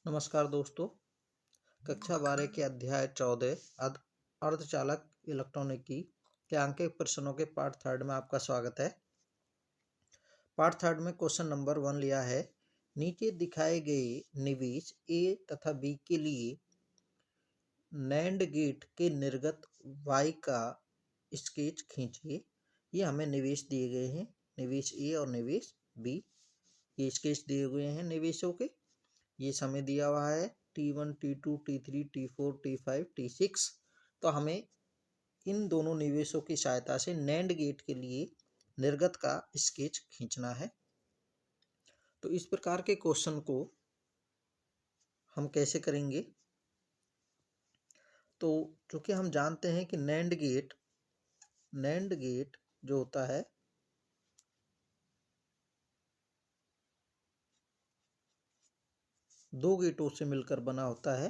नमस्कार दोस्तों। कक्षा 12 के अध्याय 14 अर्धचालक इलेक्ट्रॉनिकी के अंकित प्रश्नों के पार्ट थर्ड में आपका स्वागत है। पार्ट थर्ड में क्वेश्चन नंबर 1 लिया है। नीचे दिखाए गए निवेश ए तथा बी के लिए नैंड गेट के निर्गत y का स्केच खींचिए। ये हमें निवेश दिए गए हैं, निवेश ए और निवेश बी। ये स्केच दिए हुए हैं निवेशों के। ये समय दिया हुआ है T1, T2, T3, T4, T5, T6। तो हमें इन दोनों निवेशों की सहायता से नैंड गेट के लिए निर्गत का स्केच खींचना है। तो इस प्रकार के क्वेश्चन को हम कैसे करेंगे? तो चूंकि हम जानते हैं कि नैंड गेट जो होता है दो गेटों से मिलकर बना होता है।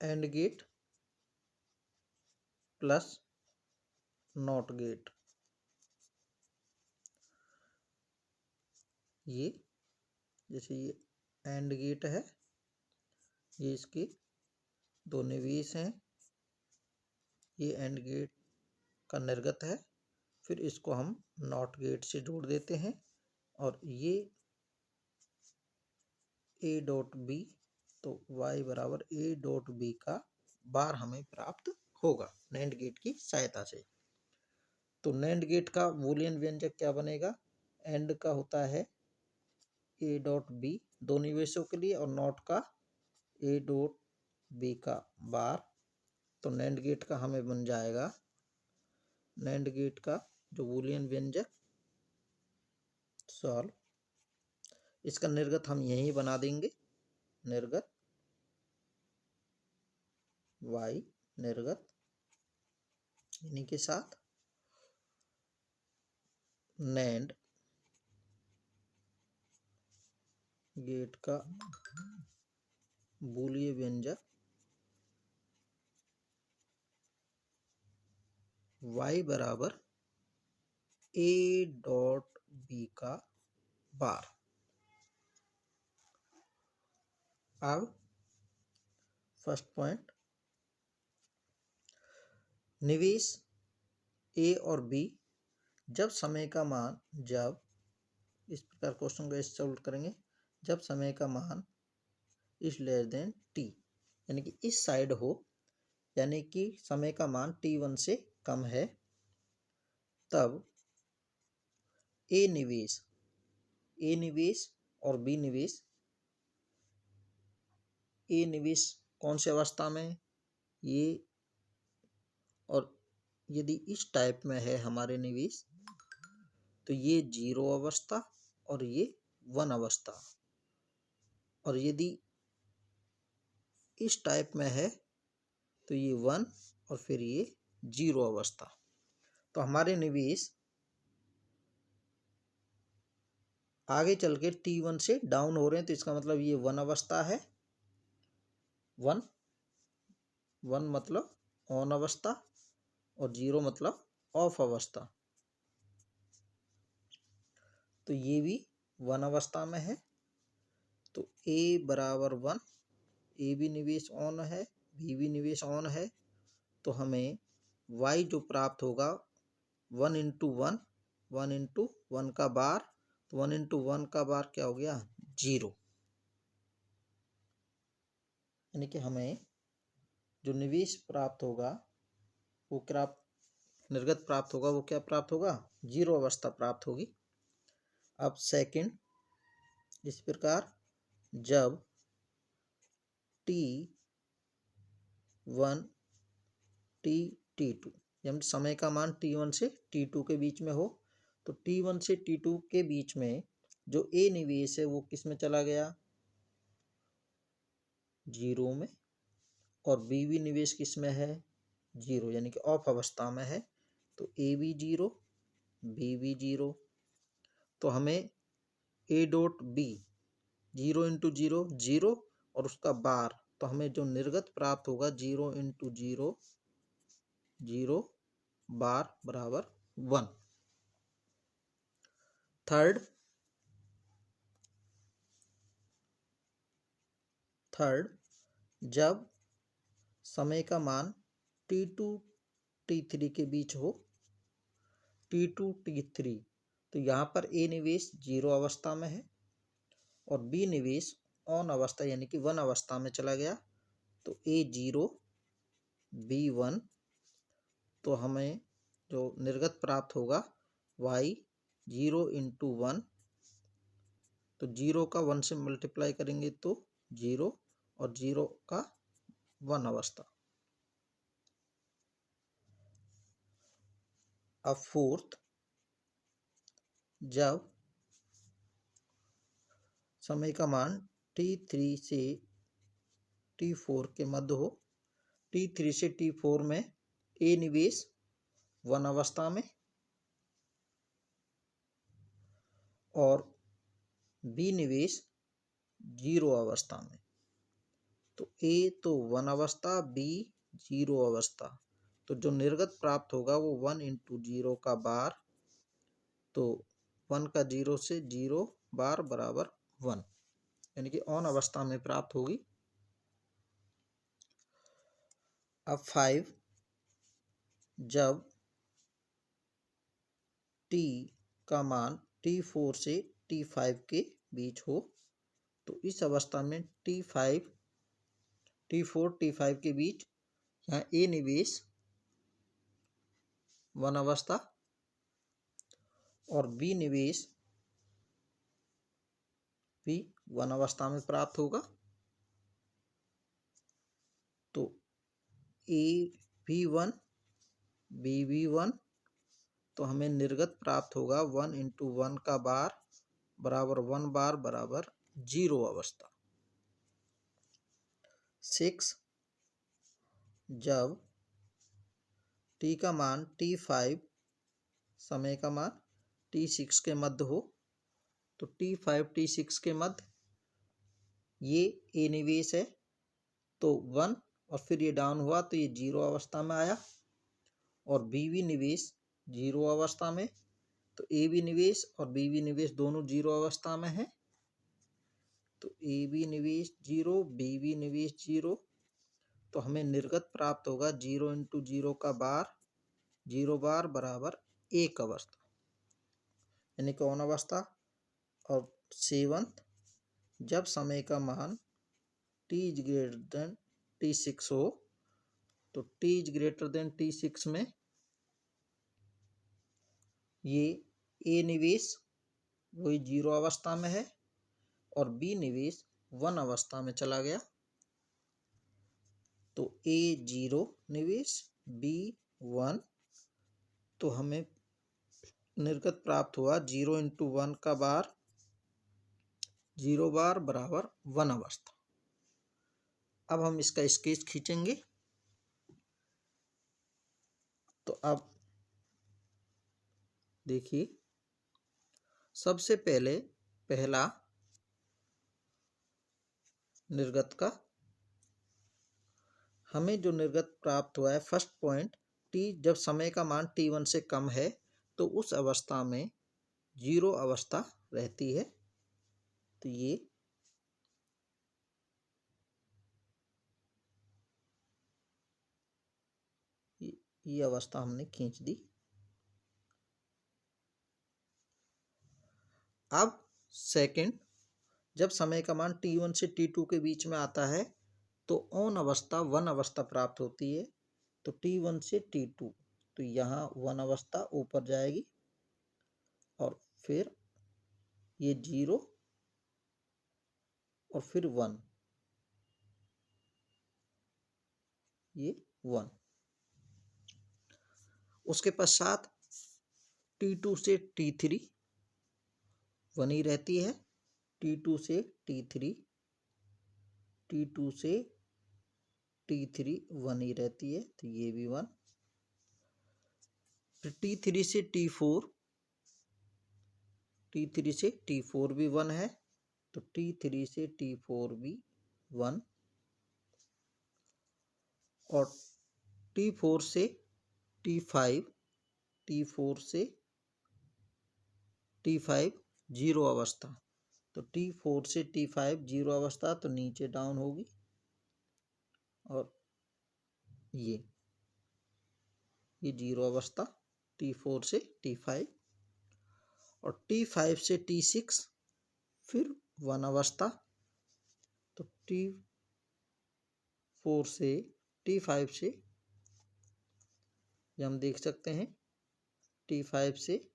And gate plus not gate. ये जैसे ये एंड गेट है, ये इसके दो निवेश हैं। ये एंड गेट का निर्गत है, फिर इसको हम नॉट गेट से जोड़ देते हैं और ये a डॉट बी, तो y बराबर a डॉट बी का बार हमें प्राप्त होगा नैंड गेट की सहायता से। तो नैंड गेट का बूलियन व्यंजक क्या बनेगा? एंड का होता है a डॉट बी दो निवेशों के लिए और नॉट का a डॉट बी का बार। तो नैंड गेट का हमें बन जाएगा, नैंड गेट का जो बूलियन व्यंजक सॉल्व, इसका निर्गत हम यहीं बना देंगे। निर्गत y निर्गत इन्हीं के साथ नैंड गेट का बूलियन व्यंजक y बराबर a डॉट बी का बार। अब फर्स्ट पॉइंट, निवेश ए और बी जब समय का मान, जब इस प्रकार क्वेश्चन को ऐसे सॉल्व करेंगे, जब समय का मान इज लेस देन टी, यानी कि इस साइड हो, यानी कि समय का मान T1 से कम है, तब ए निवेश और बी निवेश, ए निवेश कौन सी अवस्था में, ये, और यदि इस टाइप में है हमारे निवेश तो ये 0 अवस्था और ये 1 अवस्था, और यदि इस टाइप में है तो ये 1 और फिर ये 0 अवस्था। तो हमारे निवेश आगे चल के T1 से डाउन हो रहे हैं, तो इसका मतलब ये 1 अवस्था है। 1 मतलब ऑन अवस्था और 0 मतलब ऑफ अवस्था। तो ये भी 1 अवस्था में है। तो A बराबर 1, ए भी निवेश ऑन है, बी भी निवेश ऑन है। तो हमें y जो प्राप्त होगा 1 इंटू 1 का बार, तो 1 इंटू 1 का बार क्या हो गया? 0। यानी कि हमें जो निवेश प्राप्त होगा वो क्या निर्गत प्राप्त होगा, वो क्या प्राप्त होगा? 0 अवस्था प्राप्त होगी। अब सेकंड, इस प्रकार जब T1 T2, जब समय का मान T1 से T2 के बीच में हो, तो T1 से T2 के बीच में जो ए निवेश है वो किस में चला गया? 0 में। और बी भी निवेश किस में है? 0, यानी कि ऑफ अवस्था में है। तो ए भी 0, बी भी 0। तो हमें ए डॉट बी 0 इंटू 0 0 और उसका बार, तो हमें जो निर्गत प्राप्त होगा 0 इंटू 0 0 बार बराबर 1। थर्ड, थर्ड जब समय का मान T2 T3 के बीच हो, T2 T3, तो यहाँ पर ए निवेश 0 अवस्था में है और बी निवेश ऑन अवस्था यानी कि 1 अवस्था में चला गया, तो A0 B1, तो हमें जो निर्गत प्राप्त होगा Y0 इंटू 1, तो 0 का 1 से मल्टीप्लाई करेंगे तो 0 और 0 का 1 अवस्था। अब फोर्थ जब समय का मान T3 से T4 के मध्य हो, T3 से T4 में ए निवेश 1 अवस्था में और बी निवेश 0 अवस्था में, तो ए तो 1 अवस्था, बी 0 अवस्था, तो जो निर्गत प्राप्त होगा वो 1 इंटू 0 का बार, तो 1 का 0 से 0 बार बराबर 1, यानी कि ऑन अवस्था में प्राप्त होगी। अब 5 जब T का मान T4 से T5 के बीच हो, तो इस अवस्था में T4 T5 के बीच यहाँ ए निवेश 1 अवस्था और बी निवेश भी 1 अवस्था में प्राप्त होगा, तो ए भी 1 बी भी 1, तो हमें निर्गत प्राप्त होगा 1 इंटू 1 का बार बराबर 1 बार बराबर 0 अवस्था। 6 जब T का मान T5 समय का मान T6 के मध्य हो, तो T5 T6 के मध्य ये ए निवेश है तो 1 और फिर ये डाउन हुआ तो ये 0 अवस्था में आया और बी भी निवेश 0 अवस्था में, तो ए बी निवेश और बी बी निवेश दोनों 0 अवस्था में है, तो ए बी निवेश 0 बी बी निवेश 0, तो हमें निर्गत प्राप्त होगा 0 इंटू 0 का बार 0 बार बराबर 1 अवस्था, यानी कि ऑन अवस्था। और 7 जब समय का मान T is greater than T6 हो, तो T is greater than T6 में ये ए निवेश वही 0 अवस्था में है और बी निवेश 1 अवस्था में चला गया, तो A0 निवेश B1, तो हमें निर्गत प्राप्त हुआ 0 इंटू 1 का बार 0 बार बराबर 1 अवस्था। अब हम इसका स्केच खींचेंगे, तो अब देखिए सबसे पहले पहला निर्गत का हमें जो निर्गत प्राप्त हुआ है फर्स्ट पॉइंट, T जब समय का मान T1 से कम है तो उस अवस्था में 0 अवस्था रहती है, तो ये अवस्था हमने खींच दी। अब सेकंड जब समय का मान T1 से T2 के बीच में आता है तो ऑन अवस्था 1 अवस्था प्राप्त होती है, तो T1 से T2, तो यहाँ 1 अवस्था ऊपर जाएगी और फिर ये 0 और फिर 1, ये 1। उसके पश्चात T2 से T3 1 ही रहती है, T2 से T3 T2 से T3 1 ही रहती है, तो ये भी 1। फिर T3 से T4 T3 से T4 भी 1 है, तो T3 से T4 भी 1 और T4 से T5 T4 से T5 0 अवस्था, तो T4 से T5 जीरो अवस्था, तो नीचे डाउन होगी, और ये जीरो अवस्था T4 से T5, और T5 से T6 फिर 1 अवस्था, तो T4 से T5 से ये हम देख सकते हैं, T5 से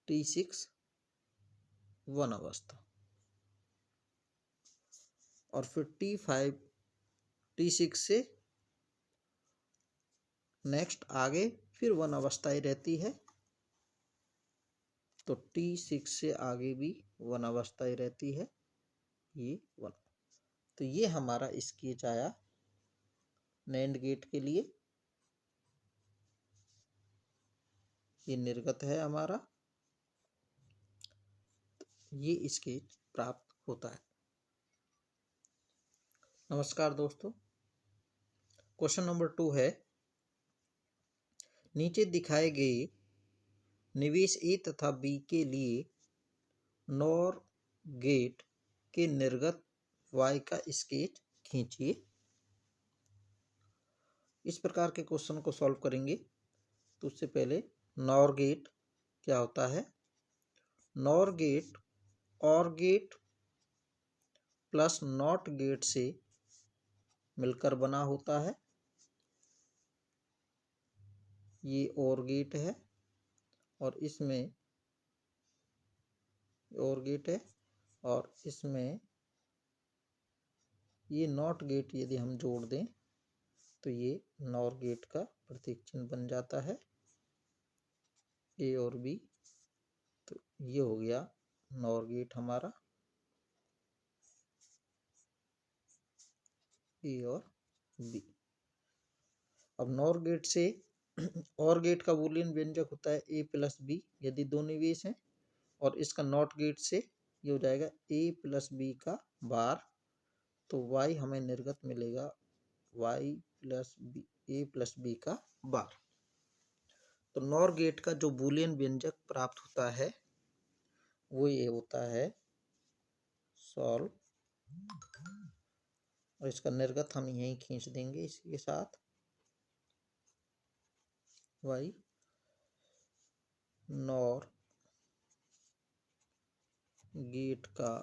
T6 1 अवस्था, और फिर T6 से नेक्स्ट आगे फिर 1 अवस्था ही रहती है, तो T6 से आगे भी 1 अवस्था ही रहती है, ये 1। तो ये हमारा स्केच आया नैंड गेट के लिए, ये निर्गत है हमारा, ये स्केच प्राप्त होता है। नमस्कार दोस्तों, क्वेश्चन नंबर 2 है, नीचे दिखाए गए निवेश ए तथा बी के लिए नॉर गेट के निर्गत y का स्केच खींचिए। इस प्रकार के क्वेश्चन को सॉल्व करेंगे तो उससे पहले नॉर गेट क्या होता है। नॉर गेट और गेट प्लस नॉट गेट से मिलकर बना होता है। ये और गेट है और इसमें और गेट है, और इसमें ये नॉट गेट यदि हम जोड़ दें तो ये नॉर गेट का प्रतीक चिन्ह बन जाता है, ए और बी। तो ये हो गया नॉर गेट हमारा, ए और बी। अब नॉर गेट से और गेट का बूलियन व्यंजक होता है ए प्लस बी यदि दो निवेश हैं, और इसका नॉट गेट से ये हो जाएगा ए प्लस बी का बार, तो y हमें निर्गत मिलेगा y प्लस बी, ए प्लस बी का बार। तो नॉर गेट का जो बूलियन व्यंजक प्राप्त होता है वो ये होता है सॉल्व, और इसका निर्गत हम यहीं खींच देंगे इसके साथ, y नॉर गेट का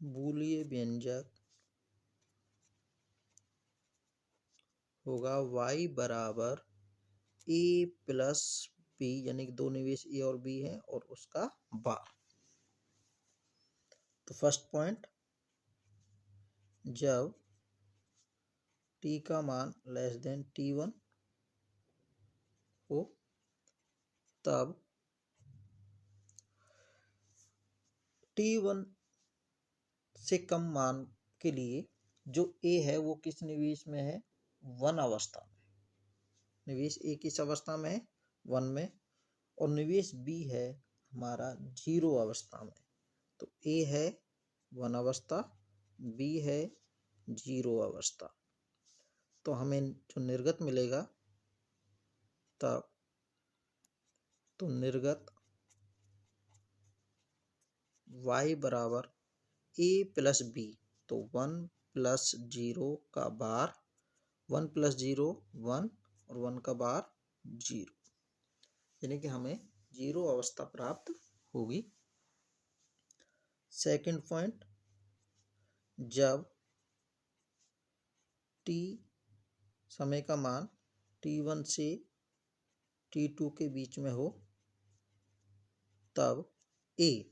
बूलियन व्यंजक होगा y बराबर ए प्लस बी, यानी कि दो निवेश ए और बी है और उसका बार। तो फर्स्ट पॉइंट, जब t का मान लेस देन t1 हो तब t1 से कम मान के लिए जो a है वो किस निवेश में है, 1 अवस्था में। निवेश a किस अवस्था में है, 1 में, और निवेश b है हमारा 0 अवस्था में। तो a है 1 अवस्था, b है 0 अवस्था। तो हमें जो निर्गत मिलेगा तब, तो निर्गत y बराबर a प्लस बी, तो 1 प्लस 0 का बार, 1 प्लस 0 1 और 1 का बार 0, यानी कि हमें 0 अवस्था प्राप्त होगी। सेकंड पॉइंट, जब t समय का मान t1 से t2 के बीच में हो तब a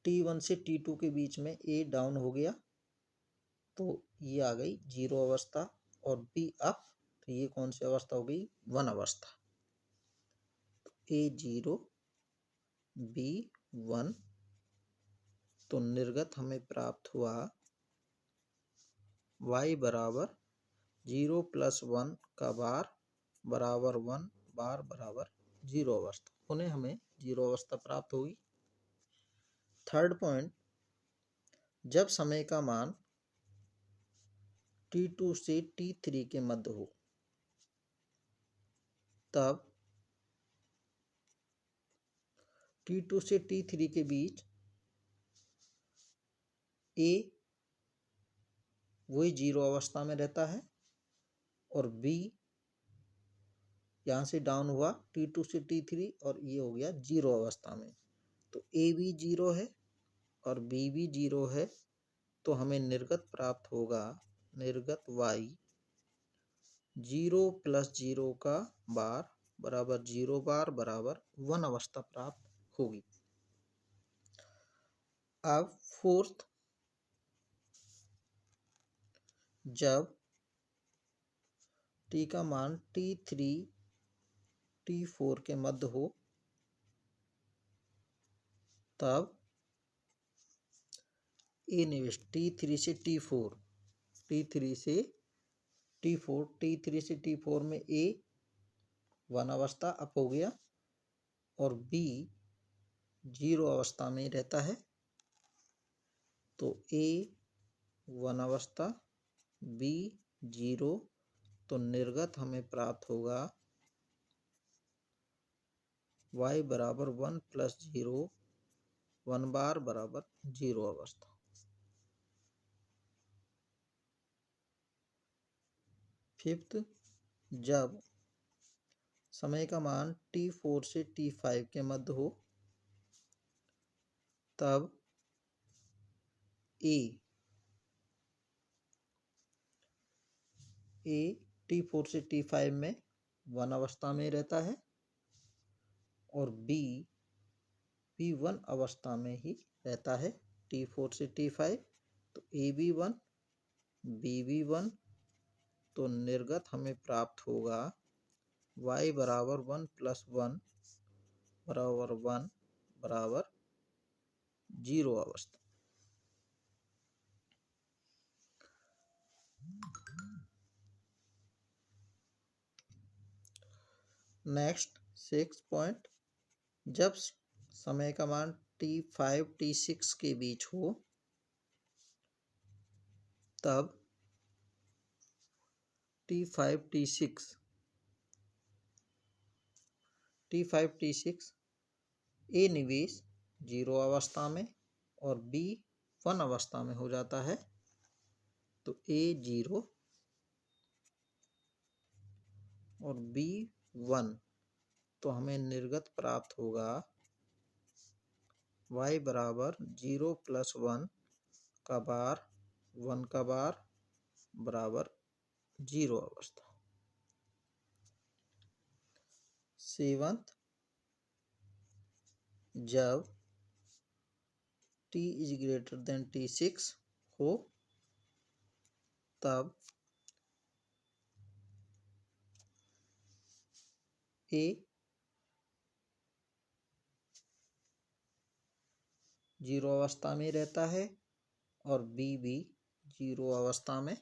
t1 से t2 के बीच में a डाउन हो गया, तो ये आ गई 0 अवस्था, और b अप, तो ये कौन सी अवस्था हो गई, 1 अवस्था। तो a 0 b 1, तो निर्गत हमें प्राप्त हुआ y बराबर 0 प्लस 1 का बार बराबर 1 बार बराबर 0 अवस्था, उन्हें हमें 0 अवस्था प्राप्त होगी। थर्ड पॉइंट, जब समय का मान t2 से t3 के मध्य हो तब T2 से T3 के बीच A वही जीरो अवस्था में रहता है और B यहाँ से डाउन हुआ T2 से T3 और ये हो गया जीरो अवस्था में। तो A भी जीरो है और B भी जीरो है, तो हमें निर्गत प्राप्त होगा, निर्गत y जीरो प्लस जीरो का बार बराबर जीरो बार बराबर 1 अवस्था प्राप्त होगी। अब फोर्थ, जब t का मान T3 T4 के मध्य हो तब A निवेश T3 से T4, T3 से T4, T3 से T4 में A 1 अवस्था अप हो गया और B जीरो अवस्था में रहता है, तो A 1 अवस्था B जीरो, तो निर्गत हमें प्राप्त होगा y बराबर 1 प्लस जीरो 1 बार बराबर जीरो अवस्था। फिफ्थ, जब समय का मान T4 से T5 के मध्य हो तब A T4 से T5 में 1 अवस्था में रहता है और B भी 1 अवस्था में ही रहता है T4 से T5, तो A भी 1 B भी 1, तो निर्गत हमें प्राप्त होगा y बराबर 1 प्लस 1 बराबर 1 बराबर जीरो अवस्था। नेक्स्ट 6 पॉइंट, जब समय का मान T5 T6 के बीच हो तब T5 T6 A निवेश जीरो अवस्था में और B 1 अवस्था में हो जाता है, तो A जीरो और B 1, तो हमें निर्गत प्राप्त होगा y बराबर जीरो प्लस 1 का बार 1 का बार बराबर जीरो अवस्था। सेवंथ, जब t is greater than T6 हो तब A जीरो अवस्था में रहता है और B भी जीरो अवस्था में,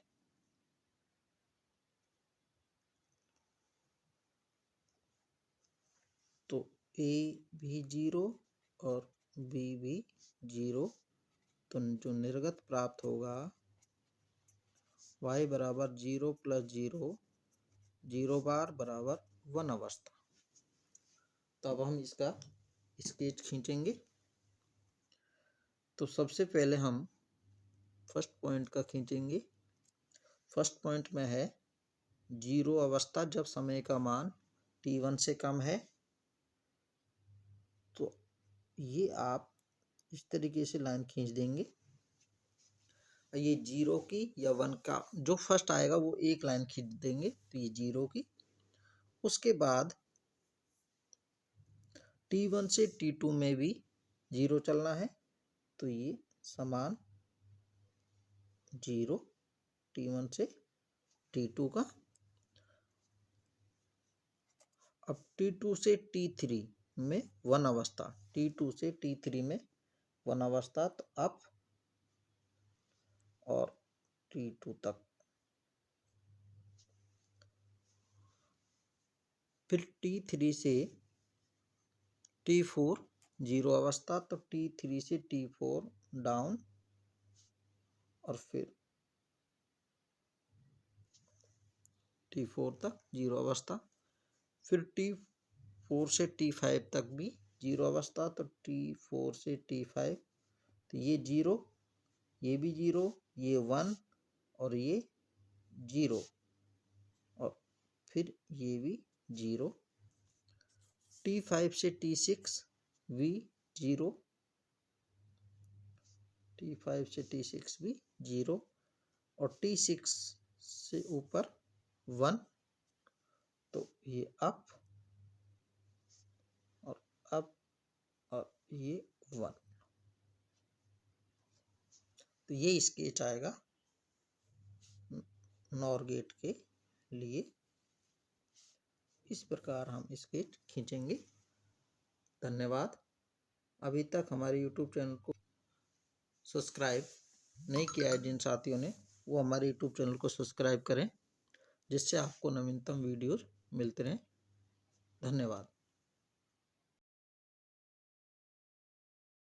तो A भी जीरो और B भी जीरो, तो जो निर्गत प्राप्त होगा y बराबर zero plus zero zero bar बराबर 1 अवस्था। तो अब हम इसका स्केच खींचेंगे। तो सबसे पहले हम फर्स्ट पॉइंट का खींचेंगे। फर्स्ट पॉइंट में है जीरो अवस्था जब समय का मान T1 से कम है, तो ये आप इस तरीके से लाइन खींच देंगे। ये जीरो की या 1 का जो फर्स्ट आएगा वो एक लाइन खींच देंगे, तो ये जीरो की। उसके बाद T1 से T2 में भी जीरो चलना है, तो ये समान जीरो T1 से T2 का। अब T2 से T3 में 1 अवस्था, T2 से T3 में 1 अवस्था, तो अप और T2 तक। फिर T3 से T4 जीरो अवस्था, तो T3 से T4 डाउन और फिर T4 तक जीरो अवस्था। फिर T4 से T5 तक भी जीरो अवस्था, तो T4 से T5, तो ये जीरो, ये भी जीरो, ये 1 और ये जीरो, और फिर ये भी जीरो। T5 से T6 भी जीरो, T5 से T6 भी जीरो, और T6 से ऊपर 1, तो ये अप और अप और ये 1। तो ये स्केच आएगा नॉर गेट के लिए। इस प्रकार हम स्केच खींचेंगे। धन्यवाद। अभी तक हमारे YouTube चैनल को सब्सक्राइब नहीं किया है जिन साथियों ने, वो हमारे YouTube चैनल को सब्सक्राइब करें, जिससे आपको नवीनतम वीडियोस मिलते रहें। धन्यवाद।